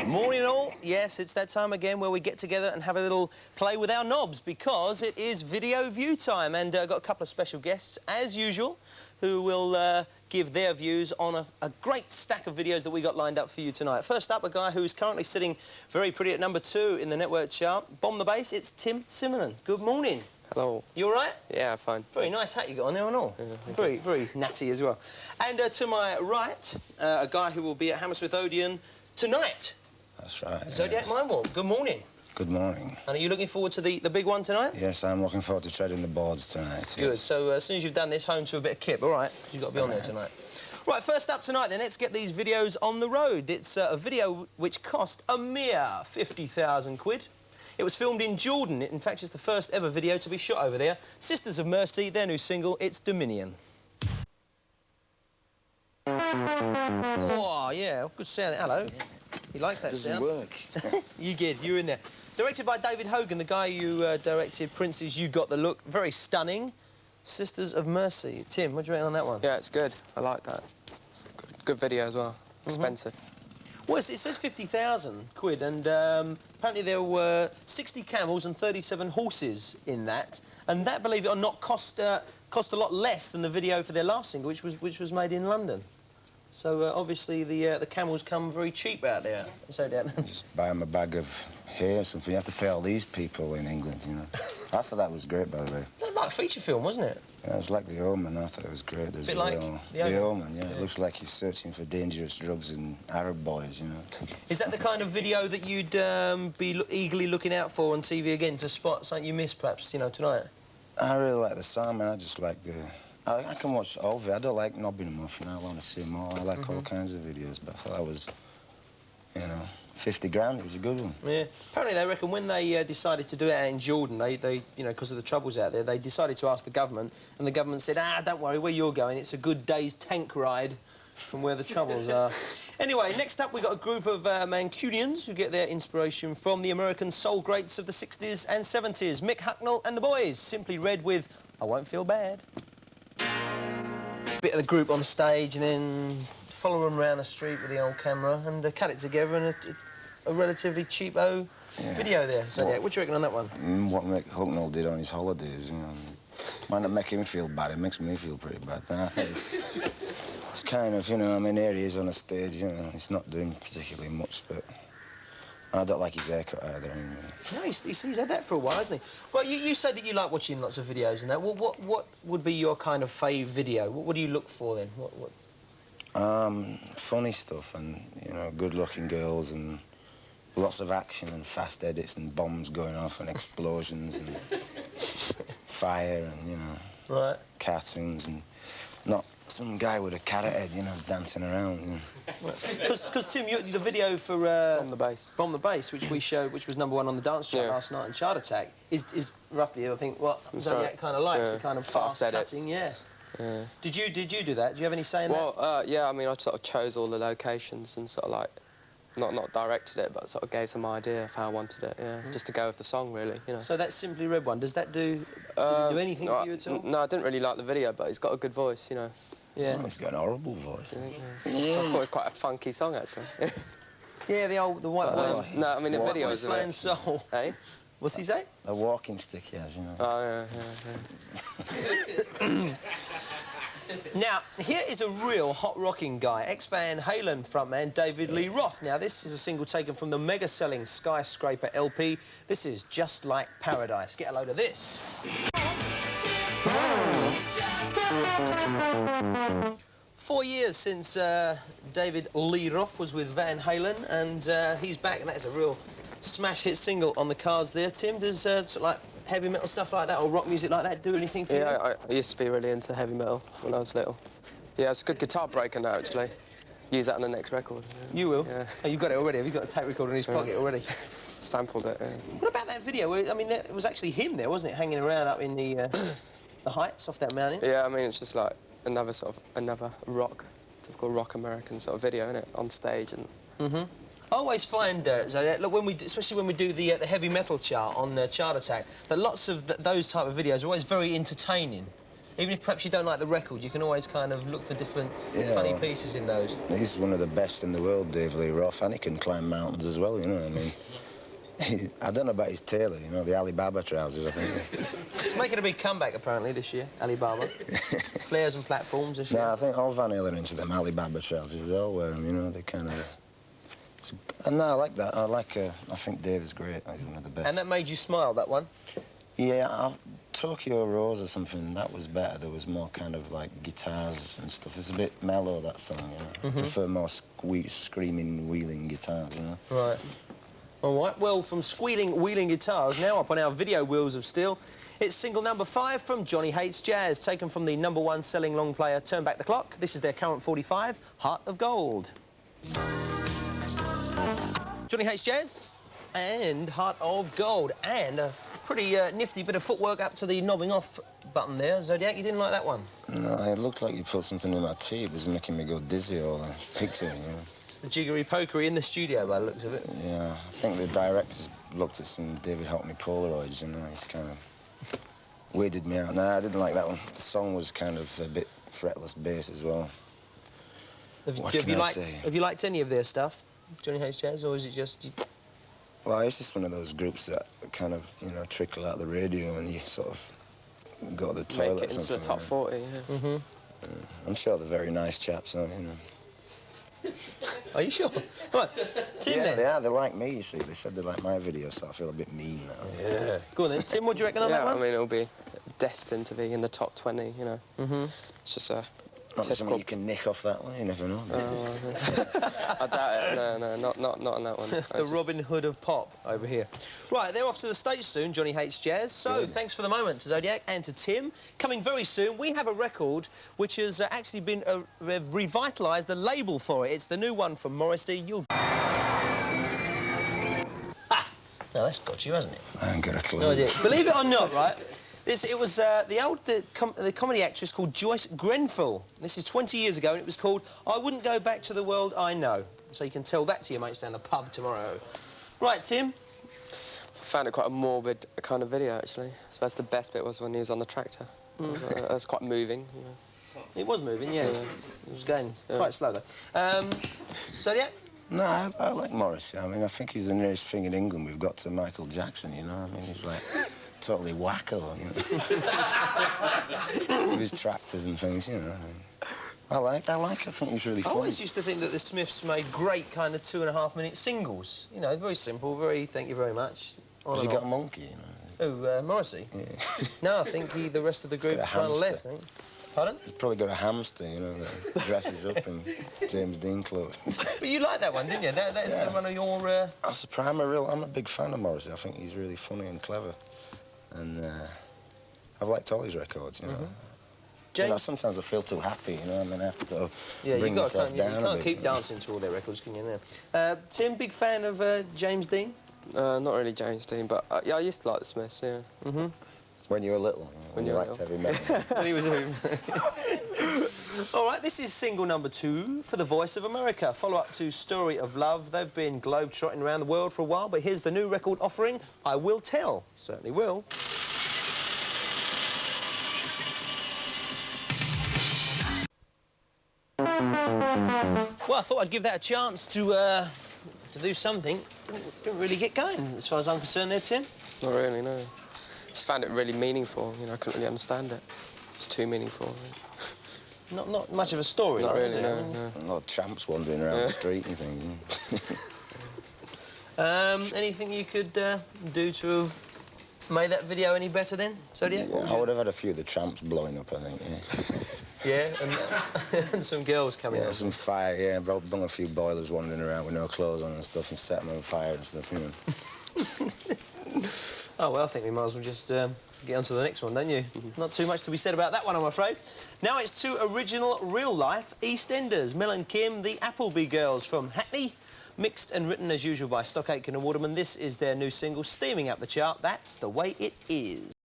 Morning all. Yes, it's that time again where we get together and have a little play with our knobs because it is video view time, and I've got a couple of special guests, as usual, who will give their views on a great stack of videos that we got lined up for you tonight. First up, a guy who is currently sitting very pretty at #2 in the network chart. Bomb the bass, it's Tim Simenon. Good morning. Hello. You all right? Yeah, fine. Very nice hat you got on there and all. Yeah, very natty as well. And to my right, a guy who will be at Hammersmith Odeon tonight. That's right. Zodiac Mindwarp. Good morning. Good morning. And are you looking forward to the big one tonight? Yes, I'm looking forward to treading the boards tonight. Good. Yes. So as soon as you've done this, home to a bit of kip, all right? Because you've got to be on there tonight. Right, first up tonight, then, let's get these videos on the road. It's a video which cost a mere 50,000 quid. It was filmed in Jordan. In fact, it's the first ever video to be shot over there. Sisters of Mercy, their new single, it's Dominion. Oh, yeah, good sound. Hello. He likes that sound. Doesn't work. You did, you were in there. Directed by David Hogan, the guy who directed Prince's You Got the Look. Very stunning. Sisters of Mercy. Tim, what do you reckon on that one? Yeah, it's good. I like that. It's a good video as well. Expensive. Well, it says 50,000 quid, and apparently there were 60 camels and 37 horses in that. And that, believe it or not, cost a lot less than the video for their last single, which was made in London. So obviously the camels come very cheap out there. So Just buy them a bag of hay or something. You have to pay all these people in England, you know. I thought that was great, by the way. Like a feature film, wasn't it? Yeah, it was like The Omen. I thought it was great. There's a bit like The Omen, yeah. It looks like he's searching for dangerous drugs and Arab boys, you know. Is that the kind of video that you'd be eagerly looking out for on TV again to spot something you missed, perhaps, you know, tonight? I really like the song, man. I just like the... I can watch all of it. I don't like knobbing them off, you know. I want to see them all. I like all kinds of videos, but I thought that was, you know, 50 grand. It was a good one. Yeah. Apparently, they reckon when they decided to do it out in Jordan, they you know, because of the troubles out there, they decided to ask the government, and the government said, don't worry, where you're going, it's a good day's tank ride from where the troubles are. Anyway, next up, we've got a group of Mancunians who get their inspiration from the American soul greats of the 60s and 70s. Mick Hucknall and the Boys, simply read with I Won't Feel Bad. Bit of the group on stage and then follow them around the street with the old camera and cut it together in a relatively cheapo video there. So, yeah, what do you reckon on that one? What Mick Hucknall did on his holidays, you know. Might not make him feel bad, it makes me feel pretty bad. But I think it's kind of, you know, I mean, here he is on a stage, you know, he's not doing particularly much, but... And I don't like his haircut either, anyway. No, he's had that for a while, hasn't he? Well, you said that you like watching lots of videos and that. Well, what would be your kind of fave video? What do you look for, then? Funny stuff and, you know, good-looking girls and lots of action and fast edits and bombs going off and explosions and fire and, you know... Right. Cartoons and not some guy with a carrot head, you know, dancing around. Because Tim, the video for Bomb the Bass. Bomb the Bass, which we showed, which was #1 on the dance chart last night in Chart Attack, is roughly, I think, what Zodiac kind of likes, the kind of fast cutting, yeah. Did you do that? Do you have any say in that? Well, yeah, I mean, I sort of chose all the locations and sort of like not directed it, but sort of gave some idea of how I wanted it, just to go with the song, really, you know. So that Simply Red one, does that did it do anything for you at all? No, I didn't really like the video, but he's got a good voice, you know. Yeah. He's got an horrible voice. I thought it was quite a funky song, actually. Yeah, the white voice. No, I mean, the video is Playing soul. Hey? What's he say? A walking stick he has, you know. Oh, yeah. Now, here is a real hot rocking guy, ex-Van Halen frontman David Lee Roth. Now, this is a single taken from the mega-selling Skyscraper LP. This is Just Like Paradise. Get a load of this. 4 years since David Lee Roth was with Van Halen, and he's back, and that's a real smash hit single on the cards there. Tim, does sort of like heavy metal stuff like that or rock music like that do anything for you? Yeah, I used to be really into heavy metal when I was little. Yeah, it's a good guitar breaker now, actually. Use that on the next record. Yeah. You will? Yeah. Oh, you've got it already? Have you got a tape recorder in his pocket already? Sampled it, yeah. What about that video? I mean, it was actually him there, wasn't it? Hanging around up in the heights off that mountain? Yeah, I mean, it's just like another rock, typical rock American sort of video, innit? On stage and... I always find, Zodiac, look, especially when we do the heavy metal chart on Chart Attack, that lots of those type of videos are always very entertaining. Even if perhaps you don't like the record, you can always kind of look for different funny pieces in those. He's one of the best in the world, Dave Lee Roth, and he can climb mountains as well, you know what I mean? I don't know about his tailor, you know, the Alibaba trousers, I think. It's making a big comeback, apparently, this year, Alibaba. Flares and platforms this year. No, I think all Van Halen are into them Alibaba trousers. They all wear them, you know, they kind of... And no, I like that. I think Dave is great. He's one of the best. And that made you smile, that one? Yeah, Tokyo Rose or something, that was better. There was more kind of like guitars and stuff. It's a bit mellow, that song, you know. I prefer more screaming, wheeling guitars, you know. Right. All right, well, from squealing, wheeling guitars, now up on our video Wheels of Steel, it's single number 5 from Johnny Hates Jazz, taken from the #1 selling long player Turn Back the Clock. This is their current 45, Heart of Gold. Johnny Hates Jazz and Heart of Gold, and a pretty nifty bit of footwork up to the knobbing off button there. Zodiac, you didn't like that one? No, it looked like you put something in my tea. It was making me go dizzy all the picture, you know. It's the jiggery-pokery in the studio by the looks of it. Yeah, I think the directors looked at some David Hockney Polaroids, you know. He's kind of weirded me out. Nah, I didn't like that one. The song was kind of a bit fretless bass as well. Have you liked any of their stuff, Johnny Hates Jazz, or is it just... Well, it's just one of those groups that kind of, you know, trickle out the radio and you sort of go to the toilet. Make it into the top 40, yeah. I'm sure they're very nice chaps, aren't you know. Are you sure? Right, Tim, yeah, then. they are. They like me, you see. They said they like my videos, so I feel a bit mean now. Yeah. Go on then. Tim, what do you reckon on that one? I mean, it'll be destined to be in the top 20, you know. It's just a Not something you can nick off that one, you never know. I doubt it. No, not on that one. The Robin Hood of pop over here. Right, they're off to the States soon, Johnny Hates Jazz. So, thanks for the moment to Zodiac and to Tim. Coming very soon, we have a record which has actually been revitalised, the label for it. It's the new one from Morrissey. Ah! Now, that's got you, hasn't it? I ain't got a clue. No idea. Believe it or not, right? It was the comedy actress called Joyce Grenfell. This is 20 years ago, and it was called I Wouldn't Go Back to the World I Know. So you can tell that to your mates down the pub tomorrow. Right, Tim? I found it quite a morbid kind of video, actually. I suppose the best bit was when he was on the tractor. It was quite moving, you know. It was moving, yeah. It was going quite slow, though. Zodiac? No, I like Morrissey. I mean, I think he's the nearest thing in England we've got to Michael Jackson, you know? I mean, he's like... totally wacko, you know. With his tractors and things, you know. I like it. I think he's really funny. I always used to think that the Smiths made great kind of 2.5-minute singles. You know, very simple, very thank you very much. Has he got a monkey, you know? Oh, Morrissey? Yeah. No, I think the rest of the group kind of left, I think. Pardon? He's probably got a hamster, you know, that dresses up in James Dean clothes. But you liked that one, didn't you? That's one of your... I'm a big fan of Morrissey. I think he's really funny and clever. And I've liked all his records, you know. You know, sometimes I feel too happy, you know, and then I have to sort of bring myself down a bit. You can't keep dancing to all their records, can you, now? Tim, big fan of James Dean? Not really James Dean, but yeah, I used to like the Smiths, yeah. When you were little, you know, when you liked heavy metal. When he was All right, this is single number 2 for The Voice of America. Follow-up to Story of Love. They've been globe-trotting around the world for a while, but here's the new record offering, I Will Tell. Certainly will. Well, I thought I'd give that a chance to do something. Didn't really get going, as far as I'm concerned there, Tim. Not really, no. Just found it really meaningful, you know, I couldn't really understand it. It's too meaningful. Not much of a story, not really, is it? No. A lot of tramps wandering around the street and things. Anything you could do to have made that video any better then, Zodiac? Yeah, I would have had a few of the tramps blowing up, I think, yeah, and some girls coming out. Yeah, some fire, yeah, bung a few boilers wandering around with no clothes on and stuff and set them on fire and stuff, you know. Oh, well, I think we might as well just get on to the next one, don't you? Not too much to be said about that one, I'm afraid. Now it's 2 original, real-life EastEnders. Mel and Kim, the Appleby Girls from Hackney. Mixed and written, as usual, by Stock Aitken and Waterman. This is their new single, steaming up the chart. That's the way it is.